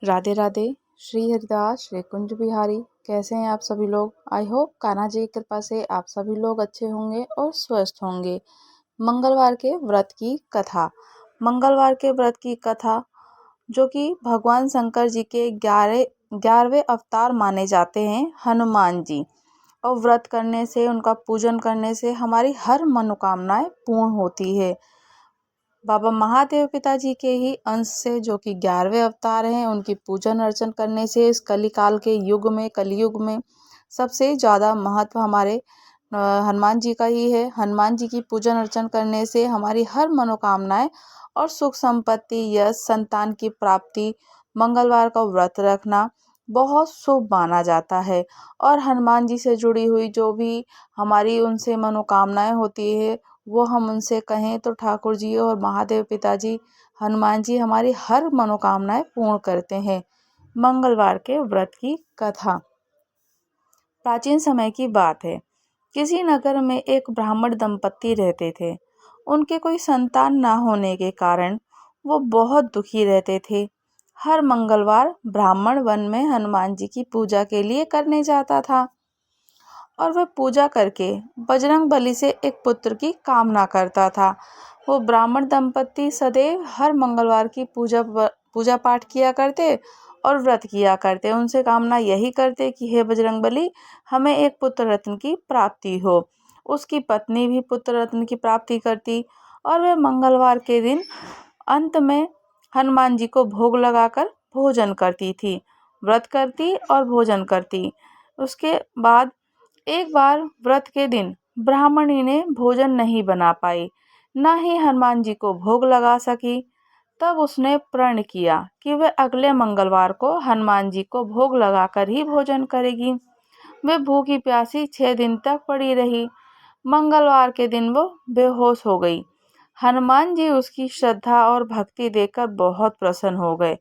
राधे राधे। श्री हरिदास श्री कुंज बिहारी। कैसे हैं आप सभी लोग? आई होप कान्हा जी की कृपा से आप सभी लोग अच्छे होंगे और स्वस्थ होंगे। मंगलवार के व्रत की कथा। मंगलवार के व्रत की कथा जो कि भगवान शंकर जी के 11वें अवतार माने जाते हैं, हनुमान जी। और व्रत करने से, उनका पूजन करने से हमारी हर मनोकामनाएं पूर्ण होती है। बाबा महादेव पिताजी के ही अंश से, जो कि 11वें अवतार हैं, उनकी पूजन अर्चन करने से इस कलिकाल के कलयुग में सबसे ज़्यादा महत्व हमारे हनुमान जी का ही है। हनुमान जी की पूजन अर्चन करने से हमारी हर मनोकामनाएं और सुख संपत्ति, यश, संतान की प्राप्ति, मंगलवार का व्रत रखना बहुत शुभ माना जाता है। और हनुमान जी से जुड़ी हुई जो भी हमारी उनसे मनोकामनाएं होती है, वो हम उनसे कहें तो ठाकुर जी और महादेव पिताजी हनुमान जी हमारी हर मनोकामनाएं पूर्ण करते हैं। मंगलवार के व्रत की कथा। प्राचीन समय की बात है। किसी नगर में एक ब्राह्मण दंपत्ति रहते थे। उनके कोई संतान ना होने के कारण वो बहुत दुखी रहते थे। हर मंगलवार ब्राह्मण वन में हनुमान जी की पूजा के लिए करने जाता था और वह पूजा करके बजरंगबली से एक पुत्र की कामना करता था। वो ब्राह्मण दंपत्ति सदैव हर मंगलवार की पूजा पाठ किया करते और व्रत किया करते। उनसे कामना यही करते कि हे बजरंगबली, हमें एक पुत्र रत्न की प्राप्ति हो। उसकी पत्नी भी पुत्र रत्न की प्राप्ति करती और वह मंगलवार के दिन अंत में हनुमान जी को भोग लगाकर भोजन करती थी, व्रत करती और भोजन करती। उसके बाद एक बार व्रत के दिन ब्राह्मणी ने भोजन नहीं बना पाई, न ही हनुमान जी को भोग लगा सकी। तब उसने प्रण किया कि वह अगले मंगलवार को हनुमान जी को भोग लगाकर ही भोजन करेगी। वह भूखी प्यासी 6 दिन तक पड़ी रही। मंगलवार के दिन वो बेहोश हो गई। हनुमान जी उसकी श्रद्धा और भक्ति देखकर बहुत प्रसन्न हो गए।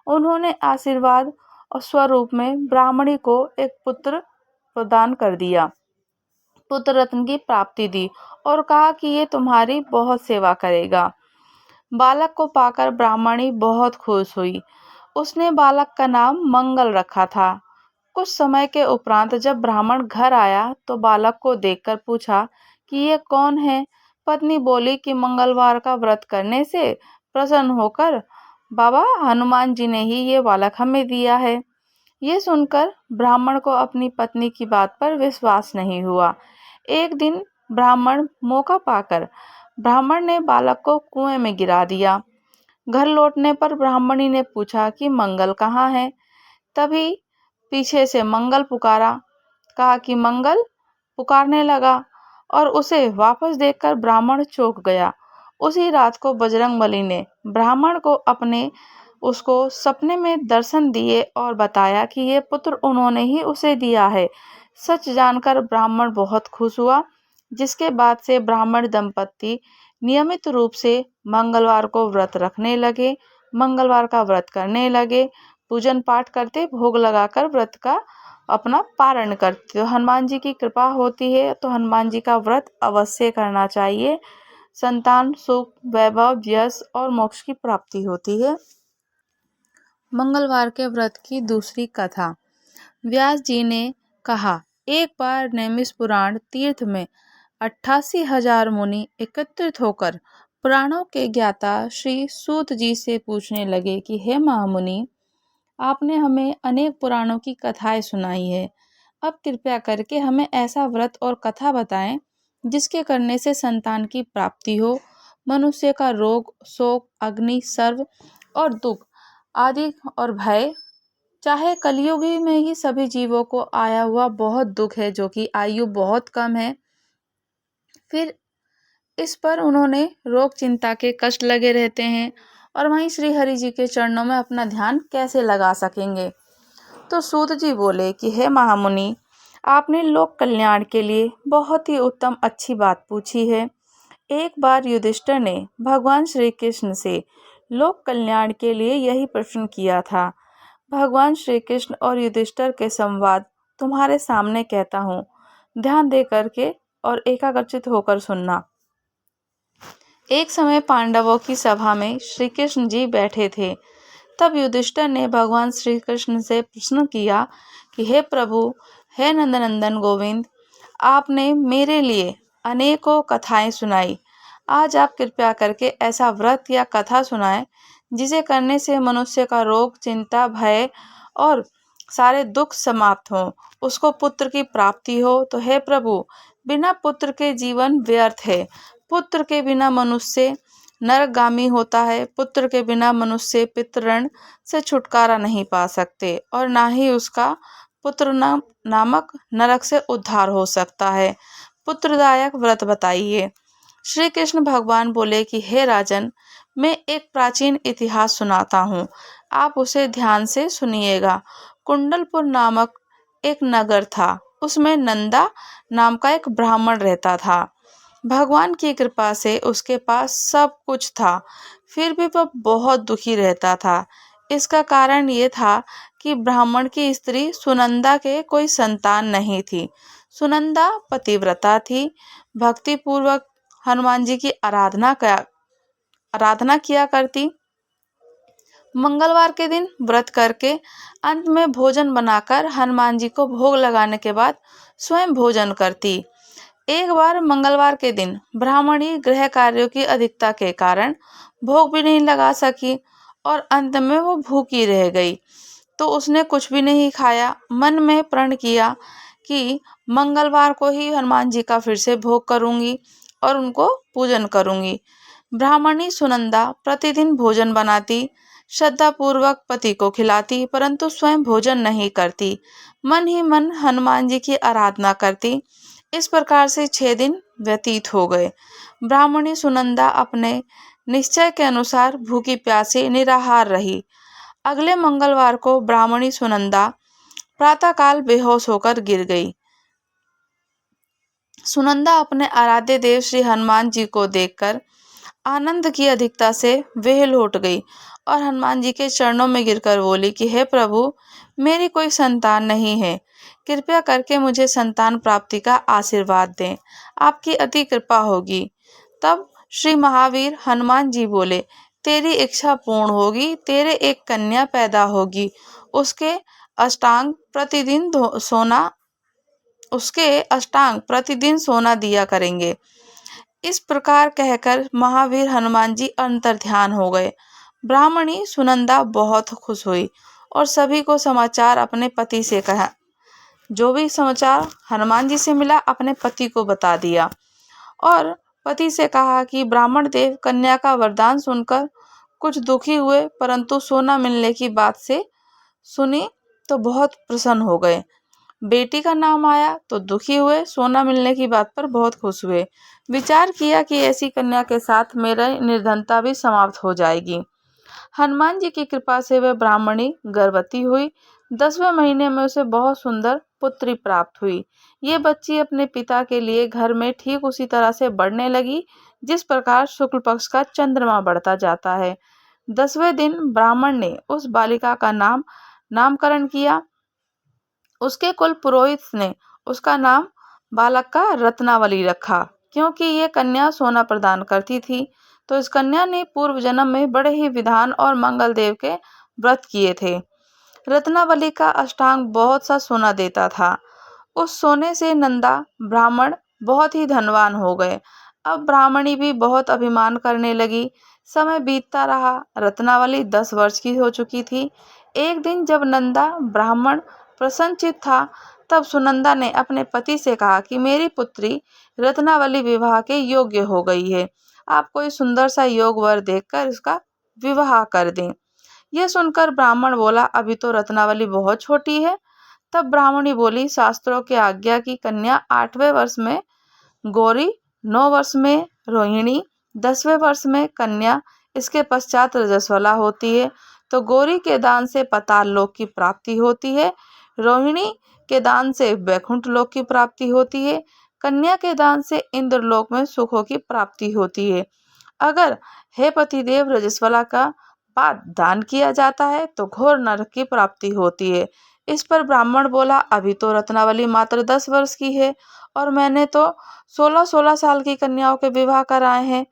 उन्होंने आशीर्वाद और स्वरूप में ब्राह्मणी को एक पुत्र प्रदान कर दिया, पुत्र रत्न की प्राप्ति दी और कहा कि ये तुम्हारी बहुत सेवा करेगा। बालक को पाकर ब्राह्मणी बहुत खुश हुई। उसने बालक का नाम मंगल रखा था। कुछ समय के उपरांत जब ब्राह्मण घर आया तो बालक को देखकर पूछा कि ये कौन है। पत्नी बोली कि मंगलवार का व्रत करने से प्रसन्न होकर बाबा हनुमान जी ने ही ये बालक हमें दिया है। ये सुनकर ब्राह्मण को अपनी पत्नी की बात पर विश्वास नहीं हुआ। एक दिन ब्राह्मण ने बालक को कुएं में गिरा दिया। घर लौटने पर ब्राह्मणी ने पूछा कि मंगल कहाँ है। तभी पीछे से मंगल पुकारा, कहा कि मंगल पुकारने लगा और उसे वापस देखकर ब्राह्मण चौंक गया। उसी रात को बजरंगबली ने ब्राह्मण को उसको सपने में दर्शन दिए और बताया कि ये पुत्र उन्होंने ही उसे दिया है। सच जानकर ब्राह्मण बहुत खुश हुआ, जिसके बाद से ब्राह्मण दंपत्ति नियमित रूप से मंगलवार को व्रत रखने लगे, मंगलवार का व्रत करने लगे, पूजन पाठ करते, भोग लगाकर व्रत का अपना पारण करते। तो हनुमान जी की कृपा होती है तो हनुमान जी का व्रत अवश्य करना चाहिए। संतान, सुख, वैभव, यश और मोक्ष की प्राप्ति होती है। मंगलवार के व्रत की दूसरी कथा। व्यास जी ने कहा, एक बार नैमिष तीर्थ में 88,000 मुनि एकत्रित होकर पुराणों के ज्ञाता श्री सूत जी से पूछने लगे कि हे महामुनि, आपने हमें अनेक पुराणों की कथाएं सुनाई है। अब कृपया करके हमें ऐसा व्रत और कथा बताएं जिसके करने से संतान की प्राप्ति हो, मनुष्य का रोग, शोक, अग्नि, सर्व और दुख आदि और भय, चाहे कलयुगी में ही सभी जीवों को आया हुआ बहुत दुख है, जो कि आयु बहुत कम है। फिर इस पर उन्होंने रोग चिंता के कष्ट लगे रहते हैं और वहीं श्री हरि जी के चरणों में अपना ध्यान कैसे लगा सकेंगे। तो सूत जी बोले कि हे महामुनि, आपने लोक कल्याण के लिए बहुत ही उत्तम अच्छी बात पूछी है। एक बार युधिष्ठिर ने भगवान श्री कृष्ण से लोक कल्याण के लिए यही प्रश्न किया था। भगवान श्री कृष्ण और युधिष्ठिर के संवाद तुम्हारे सामने कहता हूँ, ध्यान दे करके और एकाग्रचित होकर सुनना। एक समय पांडवों की सभा में श्री कृष्ण जी बैठे थे। तब युधिष्ठिर ने भगवान श्री कृष्ण से प्रश्न किया कि हे प्रभु, हे नंदनंदन गोविंद, आपने मेरे लिए अनेकों कथाएं सुनाई। आज आप कृपया करके ऐसा व्रत या कथा सुनाएं जिसे करने से मनुष्य का रोग, चिंता, भय और सारे दुख समाप्त हों, उसको पुत्र की प्राप्ति हो। तो हे प्रभु, बिना पुत्र के जीवन व्यर्थ है। पुत्र के बिना मनुष्य नरकगामी होता है। पुत्र के बिना मनुष्य पितृऋण से छुटकारा नहीं पा सकते और ना ही उसका पुत्र नामक नरक से उद्धार हो सकता है। पुत्रदायक व्रत बताइए। श्री कृष्ण भगवान बोले कि हे राजन, मैं एक प्राचीन इतिहास सुनाता हूँ, आप उसे ध्यान से सुनिएगा। कुंडलपुर नामक एक नगर था। उसमें नंदा नाम का एक ब्राह्मण रहता था। भगवान की कृपा से उसके पास सब कुछ था, फिर भी वह बहुत दुखी रहता था। इसका कारण ये था कि ब्राह्मण की स्त्री सुनंदा के कोई संतान नहीं थी। सुनंदा पतिव्रता थी, भक्ति पूर्वक हनुमान जी की आराधना किया करती। मंगलवार के दिन व्रत करके अंत में भोजन बनाकर हनुमान जी को भोग लगाने के बाद स्वयं भोजन करती। एक बार मंगलवार के दिन ब्राह्मणी गृह कार्यों की अधिकता के कारण भोग भी नहीं लगा सकी और अंत में वो भूखी रह गई। तो उसने कुछ भी नहीं खाया। मन में प्रण किया कि मंगलवार को ही हनुमान जी का फिर से भोग करूंगी और उनको पूजन करूंगी। ब्राह्मणी सुनंदा प्रतिदिन भोजन बनाती, श्रद्धा पूर्वक पति को खिलाती, परंतु स्वयं भोजन नहीं करती। मन ही मन हनुमान जी की आराधना करती। इस प्रकार से 6 दिन व्यतीत हो गए। ब्राह्मणी सुनंदा अपने निश्चय के अनुसार भूखी प्यासी निराहार रही। अगले मंगलवार को ब्राह्मणी सुनंदा प्रातःकाल बेहोश होकर गिर गई। सुनंदा अपने आराध्य देव श्री हनुमान जी को देखकर आनंद की अधिकता से वह लौट गई और हनुमान जी के चरणों में गिरकर बोली कि हे प्रभु, मेरी कोई संतान नहीं है, कृपया करके मुझे संतान प्राप्ति का आशीर्वाद दें, आपकी अति कृपा होगी। तब श्री महावीर हनुमान जी बोले, तेरी इच्छा पूर्ण होगी, तेरे एक कन्या पैदा होगी, उसके अष्टांग प्रतिदिन सोना दिया करेंगे। इस प्रकार कहकर महावीर हनुमान जी अंतर्ध्यान हो गए। ब्राह्मणी सुनंदा बहुत खुश हुई और सभी को समाचार अपने पति से कहा। जो भी समाचार हनुमान जी से मिला अपने पति को बता दिया और पति से कहा कि ब्राह्मण देव कन्या का वरदान सुनकर कुछ दुखी हुए, परंतु सोना मिलने की बात से सुनी तो बहुत प्रसन्न हो गए। बेटी का नाम आया तो दुखी हुए, सोना मिलने की बात पर बहुत खुश हुए। विचार किया कि ऐसी कन्या के साथ मेरा निर्धनता भी समाप्त हो जाएगी। हनुमान जी की कृपा से वह ब्राह्मणी गर्भवती हुई। 10वें महीने में उसे बहुत सुंदर पुत्री प्राप्त हुई। ये बच्ची अपने पिता के लिए घर में ठीक उसी तरह से बढ़ने लगी जिस प्रकार शुक्ल पक्ष का चंद्रमा बढ़ता जाता है। 10वें दिन ब्राह्मण ने उस बालिका का नामकरण किया। उसके कुल पुरोहित ने उसका नाम बालक का रत्नावली रखा, क्योंकि ये कन्या सोना प्रदान करती थी। तो इस कन्या ने पूर्व जन्म में बड़े ही विधान और मंगल देव के व्रत किए थे। रत्नावली का अष्टांग बहुत सा सोना देता था। उस सोने से नंदा ब्राह्मण बहुत ही धनवान हो गए। अब ब्राह्मणी भी बहुत अभिमान करने लगी। समय बीतता रहा। रत्नावली 10 वर्ष की हो चुकी थी। एक दिन जब नंदा ब्राह्मण प्रसन्नचित था, तब सुनंदा ने अपने पति से कहा कि मेरी पुत्री रत्नावली विवाह के योग्य हो गई है। आप कोई सुंदर सा योग वर देखकर इसका विवाह कर दें। यह सुनकर ब्राह्मण बोला, अभी तो रत्नावली बहुत छोटी है। तब ब्राह्मणी बोली, शास्त्रों की आज्ञा की कन्या 8वें वर्ष में गौरी, 9 वर्ष में रोहिणी, 10वें वर्ष में कन्या, इसके पश्चात रजस्वला होती है। तो गौरी के दान से पाताल लोक की प्राप्ति होती है, रोहिणी के दान से वैकुंठ लोक की प्राप्ति होती है, कन्या के दान से इंद्र लोक में सुखों की प्राप्ति होती है। अगर हे पतिदेव रजस्वला का बाद दान किया जाता है तो घोर नरक की प्राप्ति होती है। इस पर ब्राह्मण बोला, अभी तो रत्नावली मात्र 10 वर्ष की है और मैंने तो 16-16 साल की कन्याओं के विवाह कराए हैं।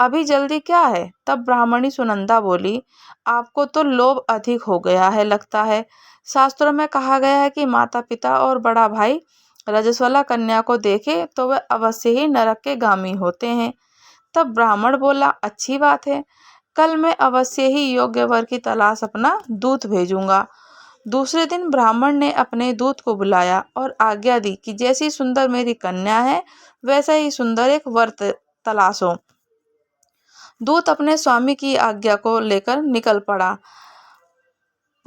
अभी जल्दी क्या है? तब ब्राह्मणी सुनंदा बोली, आपको तो लोभ अधिक हो गया है लगता है। शास्त्रों में कहा गया है कि माता पिता और बड़ा भाई रजस्वला कन्या को देखे तो वह अवश्य ही नरक के गामी होते हैं। तब ब्राह्मण बोला, अच्छी बात है, कल मैं अवश्य ही योग्य वर की तलाश अपना दूत भेजूंगा। दूसरे दिन ब्राह्मण ने अपने दूत को बुलाया और आज्ञा दी कि जैसी सुंदर मेरी कन्या है वैसा ही सुंदर एक वर तलाशो। दूत अपने स्वामी की आज्ञा को लेकर निकल पड़ा।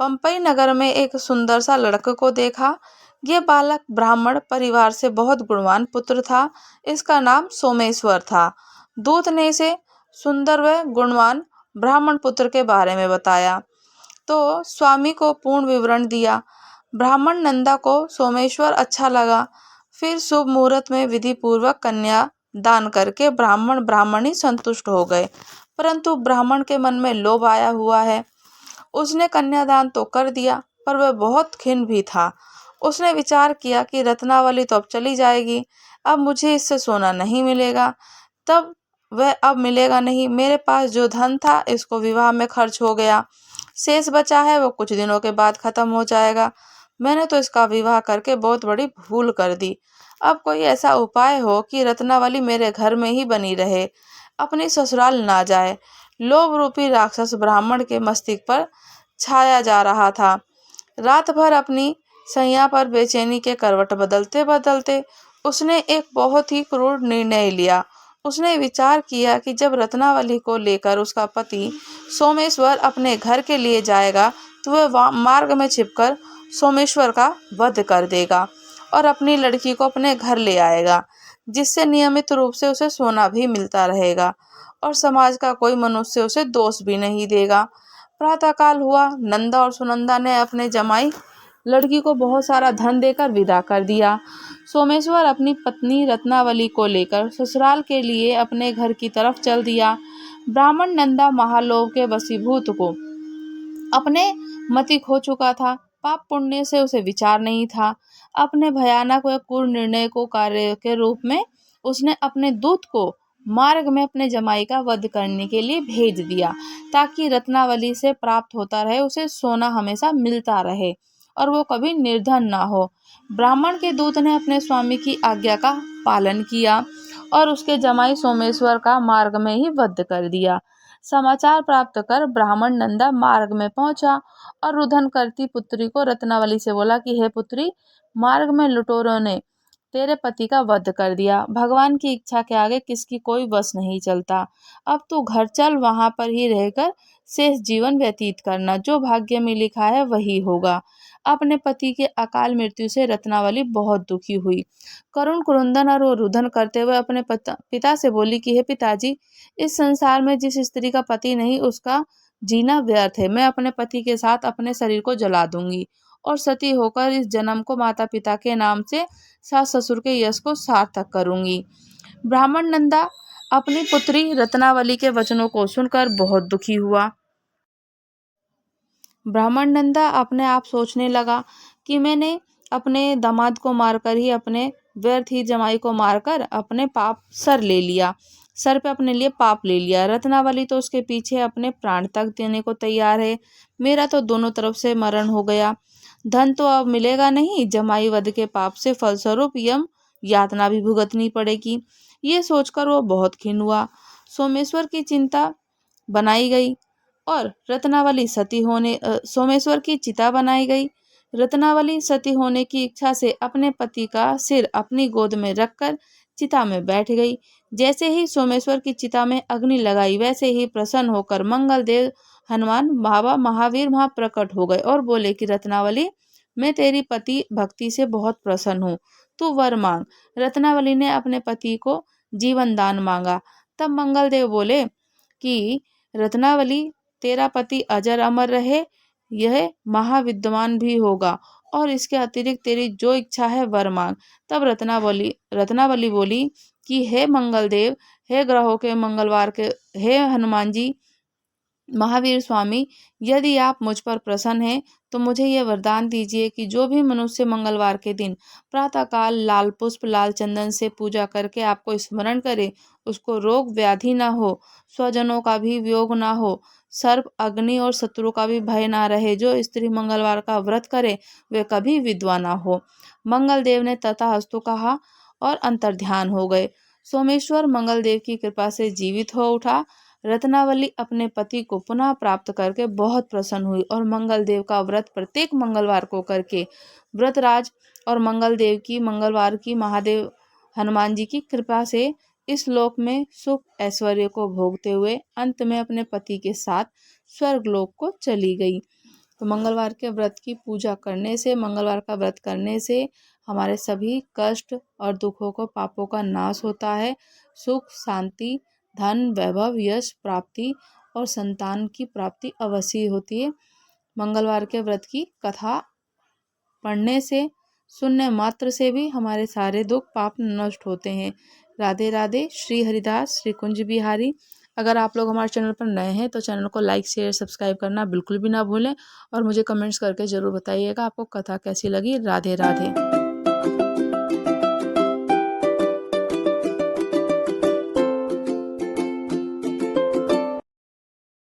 पंपई नगर में एक सुंदर सा लड़के को देखा। ये बालक ब्राह्मण परिवार से बहुत गुणवान पुत्र था। इसका नाम सोमेश्वर था। दूत ने इसे सुंदर व गुणवान ब्राह्मण पुत्र के बारे में बताया तो स्वामी को पूर्ण विवरण दिया। ब्राह्मण नंदा को सोमेश्वर अच्छा लगा। फिर शुभ मुहूर्त में विधि पूर्वक कन्या दान करके ब्राह्मण ब्राह्मणी संतुष्ट हो गए, परंतु ब्राह्मण के मन में लोभ आया हुआ है। उसने कन्यादान तो कर दिया पर वह बहुत खिन्न भी था। उसने विचार किया कि रत्नावली तो अब चली जाएगी, अब मुझे इससे सोना नहीं मिलेगा, तब वह अब मिलेगा नहीं। मेरे पास जो धन था इसको विवाह में खर्च हो गया, शेष बचा है वो कुछ दिनों के बाद खत्म हो जाएगा। मैंने तो इसका विवाह करके बहुत बड़ी भूल कर दी। अब कोई ऐसा उपाय हो कि रत्नावली मेरे घर में ही बनी रहे, अपनी ससुराल ना जाए। लोभ रूपी राक्षस ब्राह्मण के मस्तिष्क पर छाया जा रहा था। रात भर अपनी सैया पर बेचैनी के करवट बदलते बदलते उसने एक बहुत ही क्रूर निर्णय लिया। उसने विचार किया कि जब रत्नावली को लेकर उसका पति सोमेश्वर अपने घर के लिए जाएगा तो वह मार्ग में छिपकर सोमेश्वर का वध कर देगा और अपनी लड़की को अपने घर ले आएगा, जिससे नियमित रूप से उसे सोना भी मिलता रहेगा और समाज का कोई मनुष्य उसे दोष भी नहीं देगा। प्रातःकाल हुआ। नंदा और सुनंदा ने अपने जमाई लड़की को बहुत सारा धन देकर विदा कर दिया। सोमेश्वर अपनी पत्नी रत्नावली को लेकर ससुराल के लिए अपने घर की तरफ चल दिया। ब्राह्मण नंदा महालोभ के वशीभूत को अपने मति खो चुका था। पाप पुण्य से उसे विचार नहीं था। अपने भयानक व क्रूर निर्णय को कार्य के रूप में उसने अपने दूत को मार्ग में अपने जमाई का वध करने के लिए भेज दिया, ताकि रत्नावली से प्राप्त होता रहे उसे सोना हमेशा मिलता रहे और वो कभी निर्धन ना हो। ब्राह्मण के दूत ने अपने स्वामी की आज्ञा का पालन किया और उसके जमाई सोमेश्वर का मार्ग में ही वध कर दिया। समाचार प्राप्त कर ब्राह्मण नंदा मार्ग में पहुंचा और रुदन करती पुत्री को रत्नावली से बोला कि हे पुत्री, मार्ग में लुटेरों ने तेरे पति का वध कर दिया। भगवान की इच्छा के आगे किसकी कोई बस नहीं चलता। अब तू घर चल, वहां पर ही रहकर शेष जीवन व्यतीत करना। जो भाग्य में लिखा है वही होगा। अपने पति के अकाल मृत्यु से रत्नावली बहुत दुखी हुई। करुण क्रुंदन और रुदन करते हुए अपने पिता से बोली कि हे पिताजी, इस संसार में जिस स्त्री का पति नहीं उसका जीना व्यर्थ है। मैं अपने पति के साथ अपने शरीर को जला दूंगी और सती होकर इस जन्म को माता पिता के नाम से सास ससुर के यश को सार्थक करूंगी। ब्राह्मण नंदा अपनी पुत्री रत्नावली के वचनों को सुनकर बहुत दुखी हुआ। ब्राह्मण नंदा अपने आप सोचने लगा कि मैंने अपने दामाद को मारकर ही अपने व्यर्थ ही जमाई को मारकर अपने पाप सर पे अपने लिए पाप ले लिया। रत्नावली तो उसके पीछे अपने प्राण तक देने को तैयार है। मेरा तो दोनों तरफ से मरण हो गया। धन तो अब मिलेगा नहीं, जमाई वध के पाप से फलस्वरूप यम यातना भी भुगतनी पड़ेगी। ये सोचकर वो बहुत खिन्न हुआ। सोमेश्वर की चिंता बनाई गई और सोमेश्वर की चिता बनाई गई। रत्नावली सती होने की इच्छा से अपने पति का सिर अपनी गोद में रखकर चिता में बैठ गई। जैसे ही सोमेश्वर की चिता में अग्नि लगाई, वैसे ही प्रसन्न होकर मंगल देव हनुमान बाबा महावीर वहां प्रकट हो गए और बोले कि रत्नावली, मैं तेरी पति भक्ति से बहुत प्रसन्न हूँ, तू वर मांग। रत्नावली ने अपने पति को जीवन दान मांगा। तब मंगल देव बोले कि रत्नावली, तेरा पति अजर अमर रहे, यह महाविद्वान भी होगा और इसके अतिरिक्त तेरी जो इच्छा है वर मांग। तब रत्नावली बोली कि हे मंगल देव, हे ग्रहों के मंगलवार के, हे हनुमान जी, महावीर स्वामी, यदि आप मुझ पर प्रसन्न हैं तो मुझे यह वरदान दीजिए कि जो भी मनुष्य मंगलवार के दिन प्रातःकाल लाल पुष्प लाल चंदन से पूजा करके आपको स्मरण करे, उसको रोग व्याधि ना हो, स्वजनों का भी वियोग ना हो, सर्प अग्नि और शत्रु का भी भय ना रहे। जो स्त्री मंगलवार का व्रत करे वे कभी विधवा ना हो। मंगल देव ने तथास्तु कहा और अंतर्ध्यान हो गए। सोमेश्वर मंगल देव की कृपा से जीवित हो उठा। रत्नावली अपने पति को पुनः प्राप्त करके बहुत प्रसन्न हुई और मंगल देव का व्रत प्रत्येक मंगलवार को करके व्रतराज और मंगलवार की महादेव हनुमान जी की कृपा से इस लोक में सुख ऐश्वर्य को भोगते हुए अंत में अपने पति के साथ स्वर्ग लोक को चली गई। तो मंगलवार के व्रत की पूजा करने से, मंगलवार का व्रत करने से हमारे सभी कष्ट और दुखों को, पापों का नाश होता है। सुख शांति, धन वैभव यश प्राप्ति और संतान की प्राप्ति अवश्य होती है। मंगलवार के व्रत की कथा पढ़ने से, सुनने मात्र से भी हमारे सारे दुख पाप नष्ट होते हैं। राधे राधे। श्री हरिदास श्री कुंज बिहारी। अगर आप लोग हमारे चैनल पर नए हैं तो चैनल को लाइक शेयर सब्सक्राइब करना बिल्कुल भी ना भूलें और मुझे कमेंट्स करके ज़रूर बताइएगा आपको कथा कैसी लगी। राधे राधे।